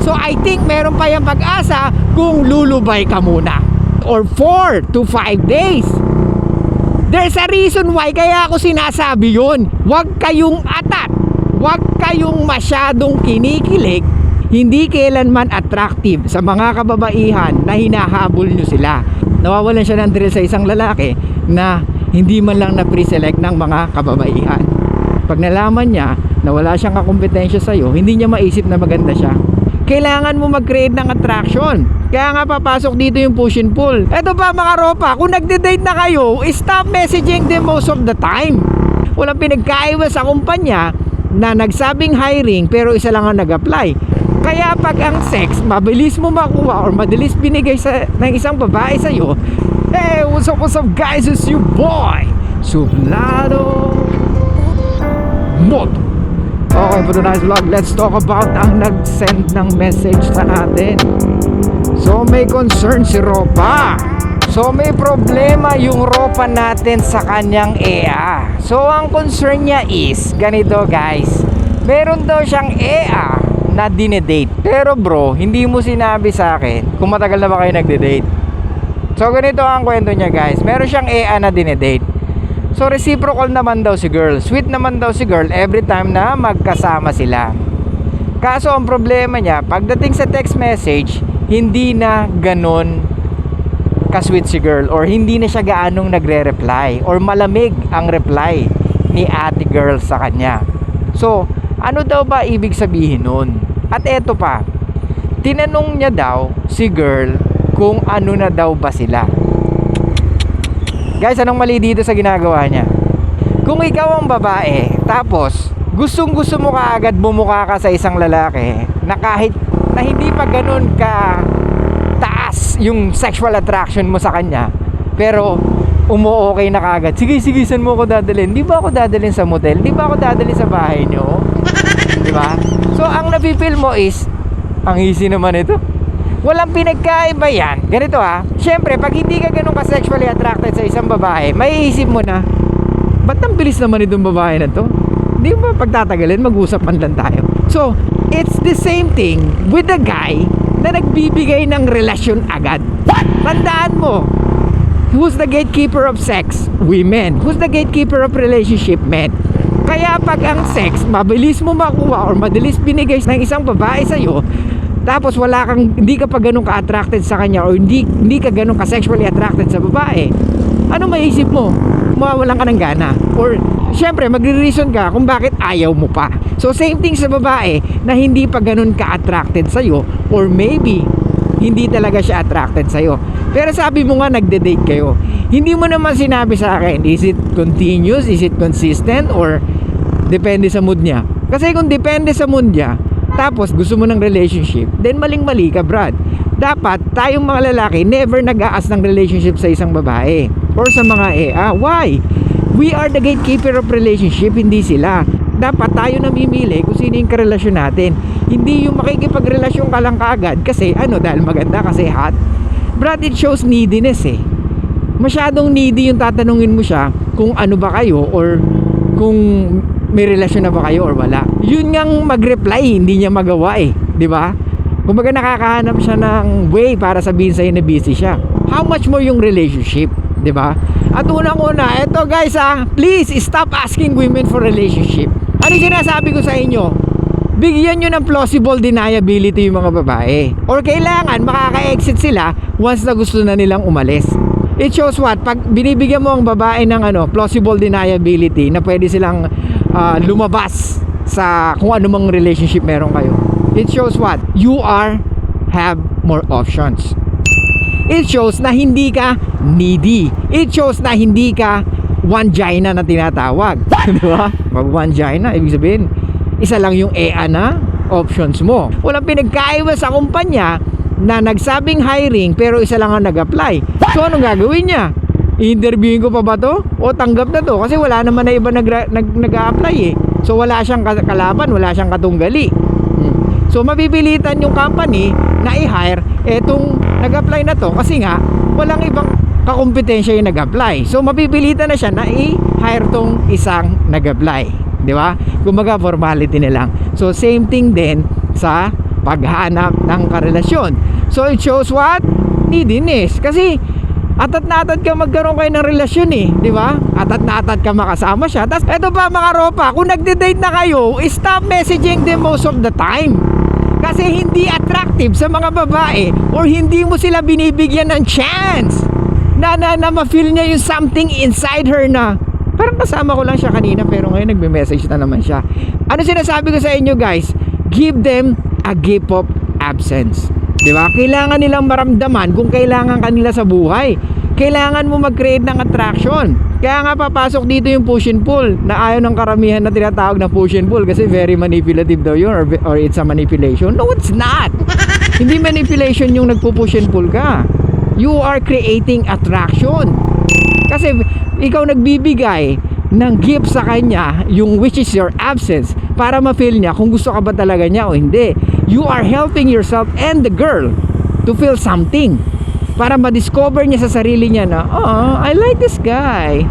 So I think meron pa yung pag-asa kung lulubay ka muna. Or 4 to 5 days. There's a reason why kaya ako sinasabi yun. Huwag kayong atat. Huwag kayong masyadong kinikilig. Hindi kailanman attractive sa mga kababaihan na hinahabol nyo sila. Nawawalan siya ng thrill sa isang lalaki na hindi man lang na-pre-select ng mga kababaihan. Pag nalaman niya na wala siyang kakumpetensya sa'yo, hindi niya maisip na maganda siya. Kailangan mo mag-create ng attraction. Kaya nga papasok dito yung push and pull. Eto pa mga ropa, kung nagde-date na kayo, stop messaging them most of the time. Walang pinagkaiba sa kumpanya na nagsabing hiring pero isa lang ang nag-apply. Kaya pag ang sex, mabilis mo makuha or madalis binigay ng isang babae sa'yo, hey, what's up guys, it's your boy, Suplado Moto. Okay, for tonight's vlog, let's talk about ang nag-send ng message sa atin. So may concern si Ropa. So may problema yung Ropa natin sa kanyang EA. So ang concern niya is, ganito guys, meron daw siyang EA na dinedate. Pero bro, hindi mo sinabi sa akin kung matagal na ba kayo nagde-date. So ganito ang kwento niya guys, meron siyang EA na dinedate. So reciprocal naman daw si girl, sweet naman daw si girl every time na magkasama sila. Kaso ang problema niya, pagdating sa text message, hindi na ganon ka-sweet si girl, or hindi na siya gaanong nagre-reply, or malamig ang reply ni ate girl sa kanya. So ano daw ba ibig sabihin nun? At eto pa, tinanong niya daw si girl kung ano na daw ba sila. Guys, anong mali dito sa ginagawa niya? Kung ikaw ang babae, tapos gustong gusto mo kaagad bumukha ka sa isang lalaki na kahit na hindi pa ganun ka taas yung sexual attraction mo sa kanya, pero umu-okay na kaagad. Sige, saan mo ako dadalhin? Di ba ako dadalhin sa motel? Di ba ako dadalhin sa bahay niyo? Di ba? So, ang napipil mo is, ang easy naman ito. Walang pinagkaiba yan. Ganito ha, syempre, pag hindi ka ganun ka-sexually attracted sa isang babae, may isip mo na, ba't ang bilis naman itong babae na to? Hindi ba pagtatagalin, mag-usap man lang tayo. So, it's the same thing with the guy na nagbibigay ng relasyon agad. Tandaan mo, who's the gatekeeper of sex? Women. Who's the gatekeeper of relationship? Men. Kaya pag ang sex, mabilis mo makuha or madalis binigay ng isang babae sa'yo, tapos hindi ka pa ganun ka-attracted sa kanya, or hindi ka ganun ka-sexually attracted sa babae, ano maisip mo? Mawawalan ka ng gana. Or, syempre, magre-reason ka kung bakit ayaw mo pa. So, same thing sa babae na hindi pa ganun ka-attracted sa'yo, or maybe, hindi talaga siya attracted sa'yo. Pero sabi mo nga, nagde-date kayo. Hindi mo naman sinabi sa akin, is it continuous, is it consistent, or depende sa mood niya. Kasi kung depende sa mood niya, tapos gusto mo ng relationship, then maling-mali ka, Brad. Dapat tayong mga lalaki never nag-aas ng relationship sa isang babae or sa mga EA. Why? We are the gatekeeper of relationship, hindi sila. Dapat tayo namimili kung sino yung karelasyon natin. Hindi yung makikipagrelasyon ka lang kaagad kasi dahil maganda, kasi hot. Brad, it shows neediness eh. Masyadong needy yung tatanungin mo siya kung ano ba kayo, or kung may relasyon na ba kayo or wala. Yun ngang mag-reply, hindi niya magawa eh, di ba? Kumbaga nakakahanap siya ng way para sabihin sa'yo na busy siya. How much more yung relationship, di ba? At unang-una, eto guys please stop asking women for relationship. Ano yung sinasabi ko sa inyo? Bigyan nyo ng plausible deniability yung mga babae. Or kailangan makaka-exit sila once na gusto na nilang umalis. It shows what? Pag binibigyan mo ang babae ng plausible deniability na pwede silang lumabas sa kung anumang relationship meron kayo, it shows what? You have more options. It shows na hindi ka needy. It shows na hindi ka one-gina na tinatawag. Diba? Pag one-gina, ibig sabihin, isa lang yung EA na options mo. Walang pinagkaiba sa kumpanya na nagsabing hiring pero isa lang ang nag-apply. So anong gagawin niya? I-interviewin ko pa ba to? O tanggap na to? Kasi wala naman na iba nag-a-apply eh. So wala siyang kalaban, wala siyang katunggali. So mapipilitan yung company na i-hire etong nag-apply na to kasi nga walang ibang kakompetensya yung nag-apply. So mapipilitan na siya na i-hire tong isang nag-apply. Di ba? Kumbaga formality na lang. So same thing din sa paghanap ng karelasyon. So it shows what? Neediness. Kasi atat na atat ka magkaroon kayo ng relasyon eh, di ba? Atat na atat ka makasama siya. Tapos eto pa mga ropa, kung nagde-date na kayo, stop messaging them most of the time. Kasi hindi attractive sa mga babae or hindi mo sila binibigyan ng chance na ma-feel niya yung something inside her na parang kasama ko lang siya kanina pero ngayon nagme-message na naman siya. Ano sinasabi ko sa inyo guys? Give them a gift of absence. Diba? Kailangan nilang maramdaman kung kailangan kanila sa buhay. Kailangan mo mag-create ng attraction. Kaya nga papasok dito yung push and pull na ayaw ng karamihan na tinatawag na push and pull kasi very manipulative daw yun or it's a manipulation. No, it's not. Hindi manipulation yung nagpo-push and pull ka. You are creating attraction. Kasi ikaw nagbibigay ng gift sa kanya, yung which is your absence, para ma-feel niya kung gusto ka ba talaga niya o hindi. You are helping yourself and the girl to feel something, para ma-discover niya sa sarili niya na, oh, I like this guy.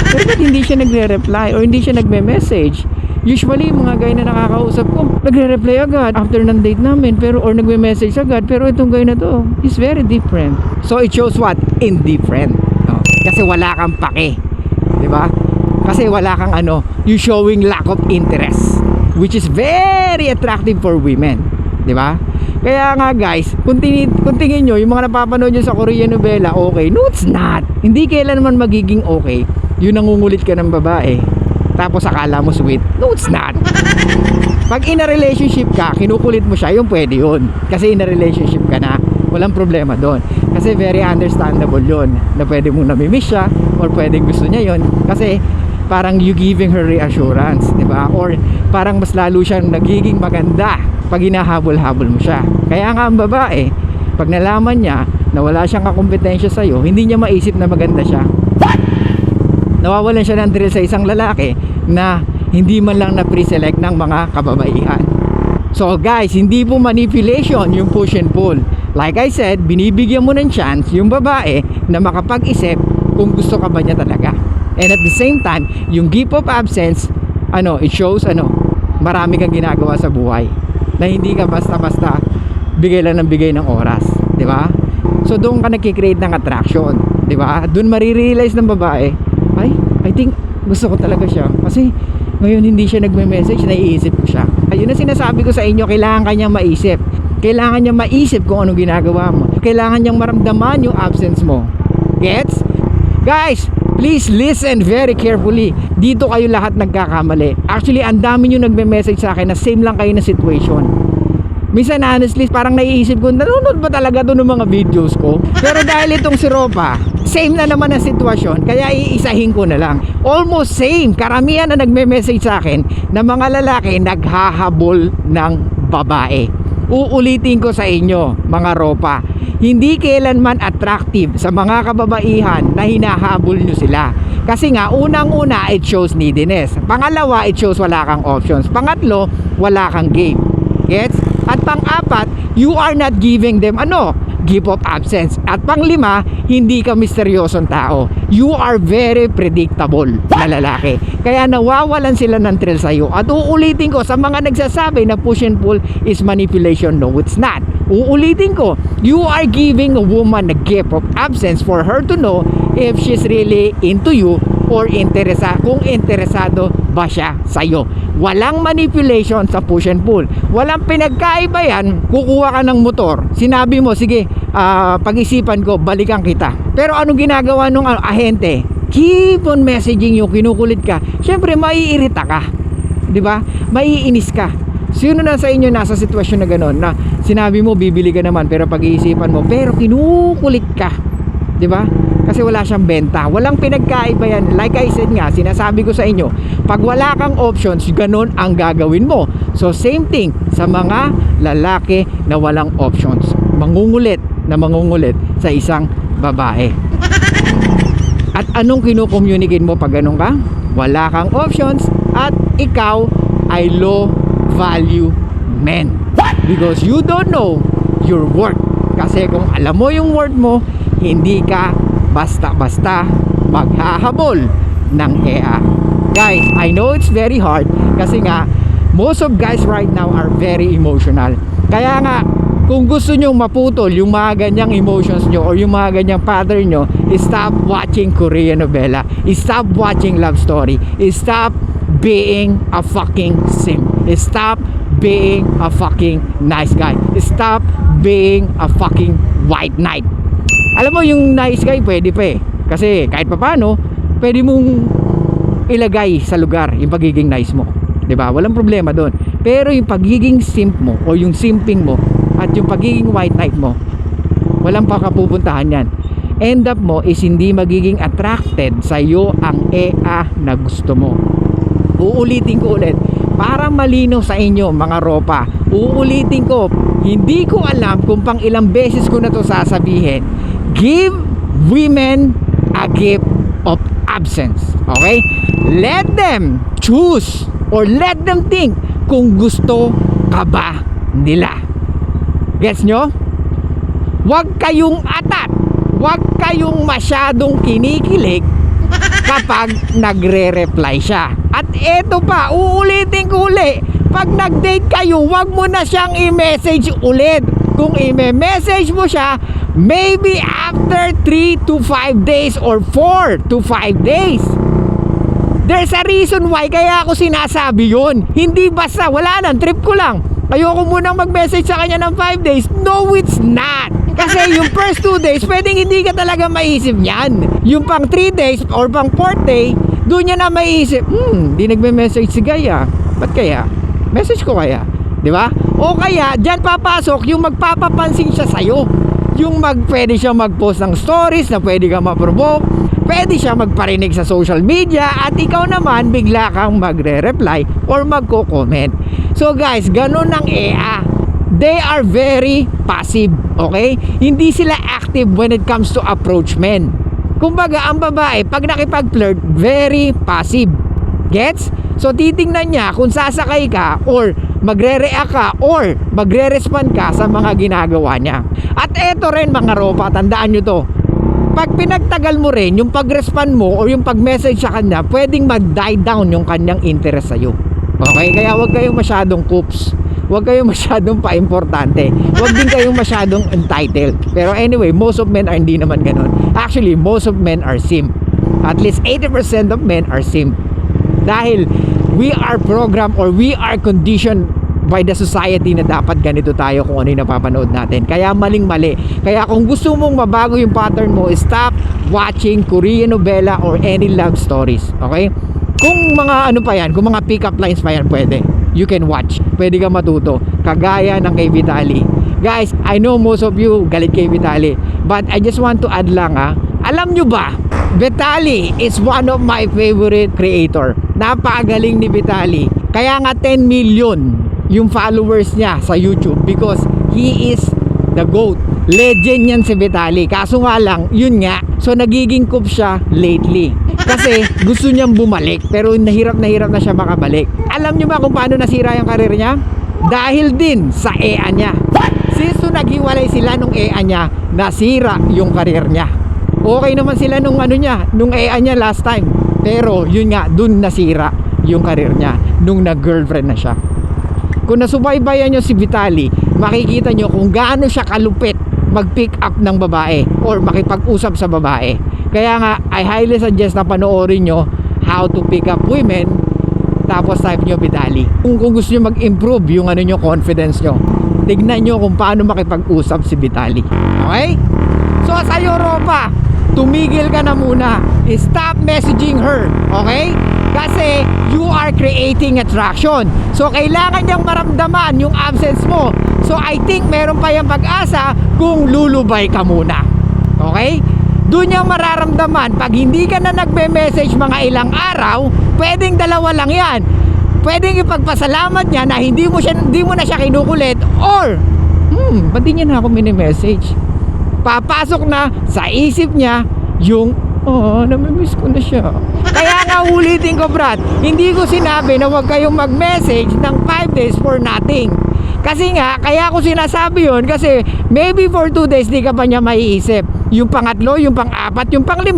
Pero ba't hindi siya nagre-reply or hindi siya nagme-message? Usually, mga guy na nakakausap ko, nagre-reply agad after ng date namin, pero or nagme-message agad, pero itong guy na to, is very different. So, it shows what? Indifferent. Oh, kasi wala kang pake. Diba? Kasi wala kang you showing lack of interest, which is very attractive for women. Diba? Kaya nga guys, kung tingin nyo, yung mga napapanood nyo sa Korean novela, okay. No, it's not. Hindi kailanman magiging okay yung nangungulit ka ng babae tapos akala mo sweet. No, it's not. Pag in a relationship ka, kinukulit mo siya, yung pwede yun. Kasi in a relationship ka na, walang problema doon. Kasi very understandable yun na pwede mong namimiss siya or pwedeng gusto niya yun. Kasi parang you giving her reassurance, di ba? Or parang mas lalo siyang nagiging maganda pag hinahabol-habol mo siya. Kaya nga ang babae, pag nalaman niya na wala siyang kakumpetensya sa'yo, hindi niya maisip na maganda siya. Nawawalan siya ng thrill sa isang lalaki na hindi man lang na-pre-select ng mga kababaihan. So guys, hindi po manipulation yung push and pull. Like I said, binibigyan mo ng chance yung babae na makapag-isip kung gusto ka ba niya talaga. And at the same time, yung gift of absence, it shows marami kang ginagawa sa buhay. Na hindi ka basta-basta bigay lang ng bigay ng oras, di ba? So doon ka nagki-create ng attraction, di ba? Doon marirealize ng babae, ay, I think gusto ko talaga siya. Kasi ngayon hindi siya nagme-message, naiisip ko siya. Ayun na sinasabi ko sa inyo, kailangan kanyang maisip. Kailangan niyang maisip kung anong ginagawa mo. Kailangan niyang maramdaman yung absence mo. Gets? Guys, please listen very carefully. Dito kayo lahat nagkakamali. Actually, ang dami nyo nagme-message sa akin na same lang kayo na situation. Minsan honestly, parang naiisip ko, nanonood ba talaga to ng mga videos ko? Pero dahil itong si Ropa, same na naman ang sitwasyon, kaya iisahin ko na lang. Almost same. Karamihan na nagme-message sa akin na mga lalaki naghahabol ng babae. Uulitin ko sa inyo, mga Ropa, hindi kailanman attractive sa mga kababaihan na hinahabol nyo sila. Kasi nga, unang-una, it shows neediness. Pangalawa, it shows wala kang options. Pangatlo, wala kang game. Gets? At pang-apat, you are not giving them gift of absence. At pang-lima, hindi ka misteryosong tao. You are very predictable na lalaki. Kaya nawawalan sila ng thrill sa'yo. At uulitin ko sa mga nagsasabi na push and pull is manipulation. No, it's not. Uulitin ko, you are giving a woman a gift of absence for her to know if she's really into you or kung interesado ba siya sa'yo. Walang manipulation sa push and pull. Walang pinagkaiba yan. Kukuha ka ng motor, sinabi mo, sige, pag-isipan ko, balikan kita. Pero anong ginagawa nung ahente? Keep on messaging yung kinukulit ka. Siyempre, maiirita ka. Diba? Maiinis ka. Sino na sa inyo nasa sitwasyon na gano'n na sinabi mo bibili ka naman pero pag-iisipan mo pero kinukulit ka, di ba? Kasi wala siyang benta. Walang pinagkaiba yan. Like I said nga, sinasabi ko sa inyo, pag wala kang options, gano'n ang gagawin mo. So same thing sa mga lalaki na walang options. Mangungulit sa isang babae. At anong kinukommunicate mo pag gano'n ka? Wala kang options at ikaw ay low value men. Because you don't know your worth. Kasi kung alam mo yung worth mo, hindi ka basta-basta maghahabol ng EA. Guys, I know it's very hard kasi nga most of guys right now are very emotional. Kaya nga, kung gusto nyong maputol yung mga ganyang emotions nyo or yung mga ganyang pattern nyo, stop watching Korean novela, stop watching love story, stop being a fucking simp, stop being a fucking nice guy, stop being a fucking white knight. Alam mo, yung nice guy pwede pa eh, kasi kahit papano pwede mong ilagay sa lugar yung pagiging nice mo, 'di ba? Walang problema doon. Pero yung pagiging simp mo o yung simping mo at yung pagiging white knight mo, walang pakapupuntahan yan. End up mo is hindi magiging attracted sa iyo ang EA na gusto mo. Uulitin ko ulit, para malinaw sa inyo mga ropa, uulitin ko, hindi ko alam kung pang ilang beses ko na to sasabihin. Give women a gift of absence. Okay? Let them choose or let them think kung gusto ka ba nila. Gets nyo? Huwag kayong atat, huwag kayong masyadong kinikilig kapag nagre-reply siya. At eto pa, uulitin ko uli, pag nag-date kayo, huwag mo na siyang i-message ulit. Kung i-message mo siya, maybe after 3 to 5 days or 4 to 5 days. There's a reason why kaya ako sinasabi yun. Hindi basta, wala nang trip ko lang, ayoko munang mag-message sa kanya ng 5 days. No, it's not. Kasi yung first 2 days, pwedeng hindi ka talaga maisip niyan. Yung pang 3 days or pang 4th day, doon niya na maisip, di nagme-message si Gaya. Ba't kaya? Message ko kaya? Di ba? O kaya, dyan papasok yung magpapapansin siya sa'yo. Yung pwede siya mag-post ng stories na pwede ka ma-provoke, pwede siya magparinig sa social media, at ikaw naman bigla kang magre-reply or magko-comment. So guys, ganun ang EA. They are very passive, okay? Hindi sila active when it comes to approach men. Kumbaga, ang babae, pag nakipag-flirt, very passive. Gets? So titingnan niya kung sasakay ka or magre-react ka or magre-respond ka sa mga ginagawa niya. At eto rin mga ropa, tandaan nyo to, pag pinagtagal mo rin yung pag-respond mo or yung pag-message sa kanya, pwedeng mag-die down yung kanyang interest sa'yo. Okay? Kaya huwag kayong masyadong coops, huwag kayong masyadong pa-importante, huwag din kayong masyadong entitled. Pero anyway, most of men are hindi naman ganun. Actually, most of men are simp. At least 80% of men are simp. Dahil we are programmed or we are conditioned by the society na dapat ganito tayo kung ano yung napapanood natin. Kaya maling-mali. Kaya kung gusto mong mabago yung pattern mo, stop watching Korean novela or any love stories. Okay? Kung mga ano pa yan, kung mga pick-up lines pa yan, pwede. You can watch. Pwede ka matuto. Kagaya ng kay Vitali. Guys, I know most of you galit kay Vitali. But I just want to add lang alam nyo ba, Vitali is one of my favorite creator. Napakagaling ni Vitali. Kaya nga 10 million yung followers niya sa YouTube because he is the GOAT. Legend yan si Vitali. Kaso nga lang, yun nga, so nagiging coop siya lately. Kasi gusto niyang bumalik pero nahirap na siya makabalik. Alam niyo ba kung paano nasira yung karir niya? Dahil din sa EA niya. Since naghiwalay sila nung EA niya, nasira yung karir niya. Okay naman sila nung ano niya, nung EA niya last time. Pero yun nga, dun nasira yung karir niya nung nag-girlfriend na siya. Kung nasubaybayan nyo si Vitali, makikita nyo kung gaano siya kalupit mag-pick up ng babae or makipag-usap sa babae. Kaya nga, I highly suggest na panoorin nyo how to pick up women, tapos type nyo Vitali. Kung gusto nyo mag-improve yung ano nyo, confidence nyo, tignan nyo kung paano makipag-usap si Vitali. Okay? So sa Europa, tumigil ka na muna. Stop messaging her. Okay? Kasi you are creating attraction. So kailangan niyang maramdaman yung absence mo. So I think meron pa yung pag-asa kung lulubay ka muna. Okay? Doon niyang mararamdaman. Pag hindi ka na nagme-message mga ilang araw, pwedeng dalawa lang yan. Pwedeng ipagpasalamat niya na hindi mo na siya kinukulit, or ba't di niya na ako mini-message? Papasok na sa isip niya yung namimiss ko na siya. Kaya nga ulitin ko, Brad, hindi ko sinabi na huwag kayong mag-message ng 5 days for nothing. Kasi nga, kaya ko sinasabi yun kasi maybe for 2 days di ka pa niya maiisip. Yung pangatlo, yung pang-apat, yung pang-5,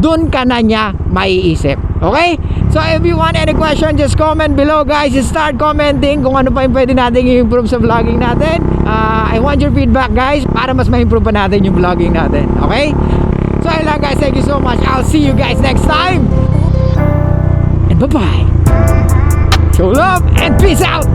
doon ka na niya maiisip. Okay? So if you want any question, just comment below guys. Start commenting kung ano pa yung pwede natin i-improve sa vlogging natin. I want your feedback guys para mas ma-improve pa natin yung vlogging natin. Okay? So ayun lang guys, thank you so much. I'll see you guys next time. And bye-bye. Show love and peace out.